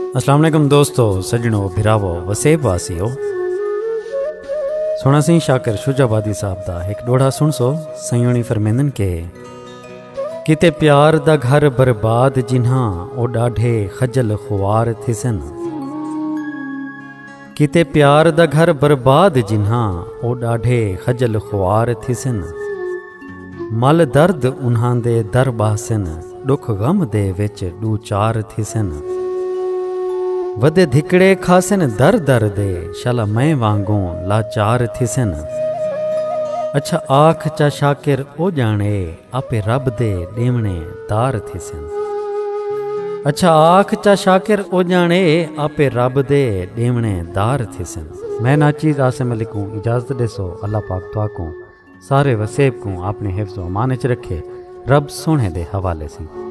अस्सलाम वालेकुम दोस्तों, सजनों, भिरावो, वसेब वासियो। सोना सिंह शाकिर शुजाबादी साहब दा एक डोड़ा सुन सो। सयोनी फरमेंदन के किते प्यार दा घर बर्बाद जिन्हां ओ डाढे खजल खुआर थिसन। किते प्यार दा घर बर्बाद जिन्हां ओ डाढे खजल खुआर थिसन। मल दर्द उन्हां दे दर बासन, दुख गम दे विच डू चार थिसन। वदे धिकड़े खासन दर दर दे, शला मैं वांगों लाचार थिसन। अच्छा आख चा शाकिर ओ जाने, आपे रब दे देवणे दार थिसन। अच्छा आख चा शाकिर ओ जाने, आपे रब दे देवणे दार थिसन। मैं नाचीज़ आसिम अली को इजाज़त देसो। अल्लाह पाक तुआ को सारे वसेब को अपने हिफ्ज़ व अमान च रखे। रब सोने दे हवाले से।